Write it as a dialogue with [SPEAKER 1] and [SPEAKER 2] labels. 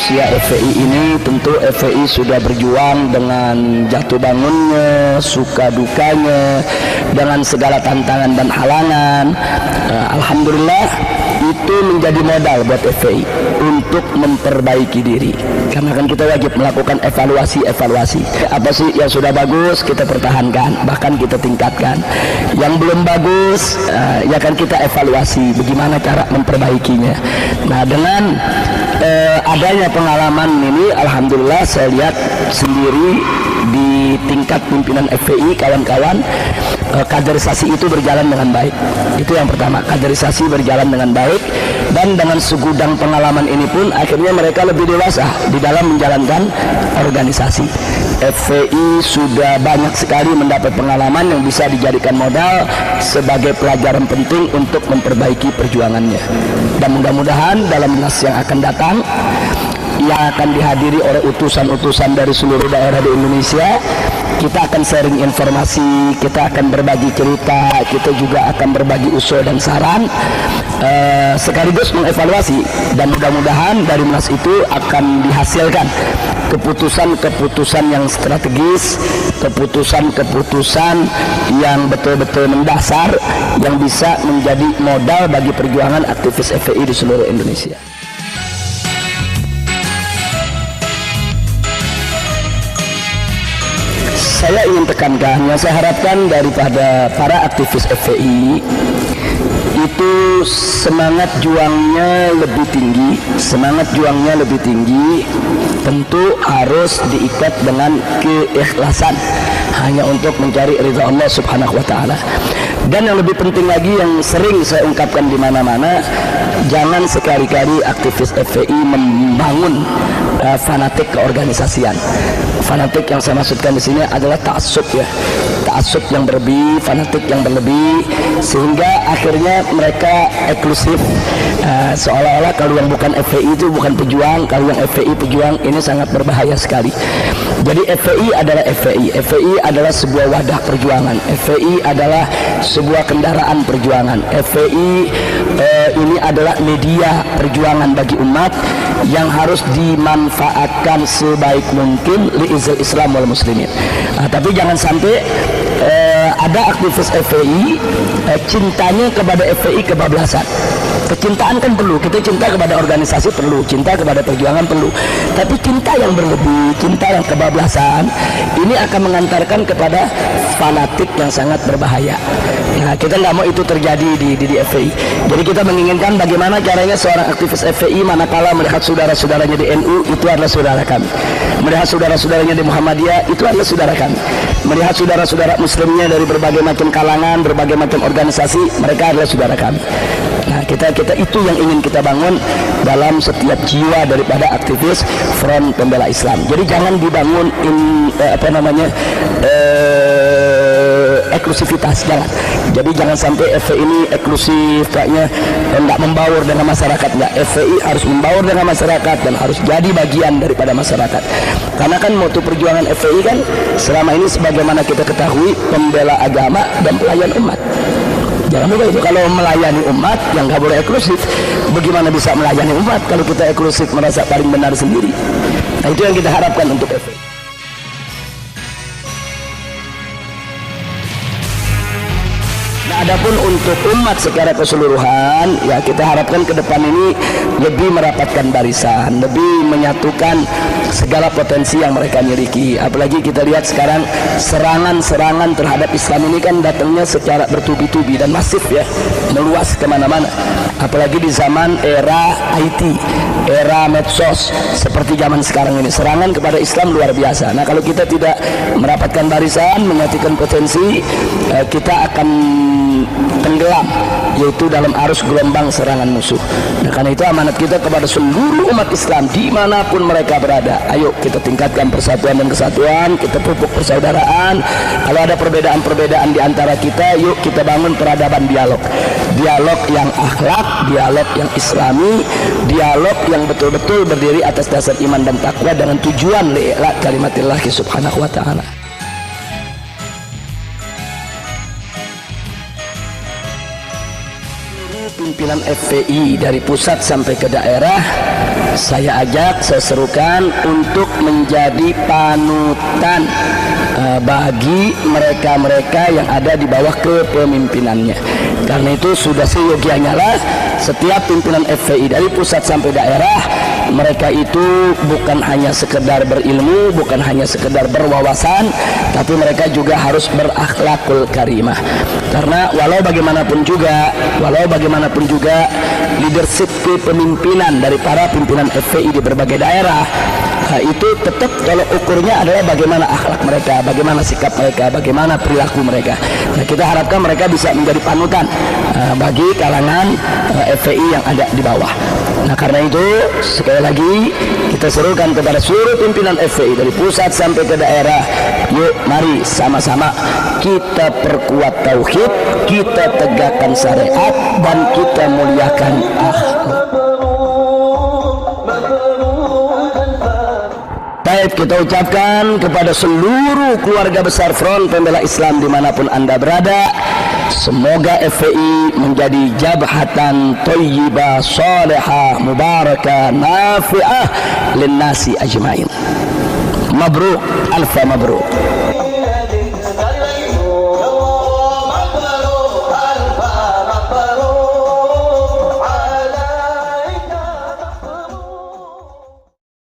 [SPEAKER 1] usia FPI ini tentu FPI sudah berjuang dengan jatuh bangunnya, suka dukanya, dengan segala tantangan dan halangan. Alhamdulillah itu menjadi modal buat FPI untuk memperbaiki diri, karena kan kita wajib melakukan evaluasi. Apa sih yang sudah bagus kita pertahankan, bahkan kita tingkatkan. Yang belum bagus ya kan kita evaluasi bagaimana cara memperbaikinya. Nah, dengan adanya pengalaman ini, alhamdulillah saya lihat sendiri di tingkat pimpinan FPI, kawan-kawan, kaderisasi itu berjalan dengan baik. Itu yang pertama, kaderisasi berjalan dengan baik, dan dengan segudang pengalaman ini pun akhirnya mereka lebih dewasa di dalam menjalankan organisasi. FPI sudah banyak sekali mendapat pengalaman yang bisa dijadikan modal sebagai pelajaran penting untuk memperbaiki perjuangannya. Dan mudah-mudahan dalam Munas yang akan datang, yang akan dihadiri oleh utusan-utusan dari seluruh daerah di Indonesia, kita akan sharing informasi, kita akan berbagi cerita, kita juga akan berbagi usul dan saran, sekaligus mengevaluasi, dan mudah-mudahan dari Munas itu akan dihasilkan keputusan-keputusan yang strategis, keputusan-keputusan yang betul-betul mendasar, yang bisa menjadi modal bagi perjuangan aktivis FPI di seluruh Indonesia. Saya ingin tekankan, yang saya harapkan daripada para aktivis FPI itu semangat juangnya lebih tinggi, tentu harus diikat dengan keikhlasan hanya untuk mencari ridha Allah Subhanahu wa taala. Dan yang lebih penting lagi, yang sering saya ungkapkan di mana-mana, jangan sekali-kali aktivis FPI membangun fanatik keorganisasian. Fanatik yang saya maksudkan di sini adalah ta'assub ya, ta'assub yang berlebih, fanatik yang berlebih, sehingga akhirnya mereka eksklusif, seolah-olah kalau yang bukan FPI itu bukan pejuang, kalau yang FPI pejuang. Ini sangat berbahaya sekali. Jadi FPI adalah FPI adalah sebuah wadah perjuangan, FPI adalah sebuah kendaraan perjuangan, FPI ini adalah media perjuangan bagi umat yang harus dimanfaatkan sebaik mungkin li'izil Islam wal muslimin. Tapi jangan sampai ada aktivis FPI cintanya kepada FPI kebablasan. Kecintaan kan perlu, kita cinta kepada organisasi perlu, cinta kepada perjuangan perlu, tapi cinta yang berlebih, cinta yang kebablasan, ini akan mengantarkan kepada fanatik yang sangat berbahaya. Nah, kita nggak mau itu terjadi di FPI. Jadi kita menginginkan bagaimana caranya seorang aktivis FPI manakala melihat saudara-saudaranya di NU, itu adalah saudara kami. Melihat saudara-saudaranya di Muhammadiyah, itu adalah saudara kami. Melihat saudara-saudara muslimnya dari berbagai macam kalangan, berbagai macam organisasi, mereka adalah saudara kami. Nah, kita itu yang ingin kita bangun dalam setiap jiwa daripada aktivis Front Pembela Islam. Jadi jangan dibangun eksklusivitas, jangan. Jadi jangan sampai FPI ini eksklusif, kayaknya tidak membaur dengan masyarakat. Enggak, FPI harus membaur dengan masyarakat dan harus jadi bagian daripada masyarakat. Karena kan moto perjuangan FPI kan selama ini sebagaimana kita ketahui, pembela agama dan pelayan umat. Jangan lupa itu, kalau melayani umat yang nggak boleh eksklusif, bagaimana bisa melayani umat kalau kita eksklusif merasa paling benar sendiri? Nah, itu yang kita harapkan untuk FPI. Adapun untuk umat secara keseluruhan, ya kita harapkan ke depan ini lebih merapatkan barisan, lebih menyatukan segala potensi yang mereka miliki. Apalagi kita lihat sekarang serangan-serangan terhadap Islam ini kan datangnya secara bertubi-tubi dan masif ya, meluas kemana-mana. Apalagi di zaman era IT, era medsos seperti zaman sekarang ini, serangan kepada Islam luar biasa. Nah, kalau kita tidak merapatkan barisan, menyatukan potensi, kita akan tenggelam, yaitu dalam arus gelombang serangan musuh. Nah, karena itu amanat kita kepada seluruh umat Islam dimanapun mereka berada. Ayo kita tingkatkan persatuan dan kesatuan, kita pupuk persaudaraan. Kalau ada perbedaan-perbedaan di antara kita, yuk kita bangun peradaban dialog yang akhlak, dialog yang islami, dialog yang betul-betul berdiri atas dasar iman dan takwa dengan tujuan li'la kalimatillah subhanahu wa ta'ala. pimpinan FPI dari pusat sampai ke daerah, saya ajak, saya serukan untuk menjadi panutan bagi mereka-mereka yang ada di bawah kepemimpinannya. Karena itu sudah seyogianya lah setiap pimpinan FPI dari pusat sampai daerah, mereka itu bukan hanya sekedar berilmu, bukan hanya sekedar berwawasan, tapi mereka juga harus berakhlakul karimah. Karena walau bagaimanapun juga leadership kepemimpinan dari para pimpinan FPI di berbagai daerah, itu tetap kalau ukurnya adalah bagaimana akhlak mereka, bagaimana sikap mereka, bagaimana perilaku mereka. Nah, kita harapkan mereka bisa menjadi panutan bagi kalangan FPI yang ada di bawah. Nah, karena itu sekali lagi kita serukan kepada seluruh pimpinan FPI dari pusat sampai ke daerah, yuk mari sama-sama kita perkuat tauhid, kita tegakkan syariat, dan kita muliakan akhlak. Baik, kita ucapkan kepada seluruh keluarga besar Front Pembela Islam dimanapun Anda berada, semoga FPI menjadi jabhatan thayyibah, salihah, mubarakah, nafi'ah linnasi ajmain. Mabruk, alfa mabruk.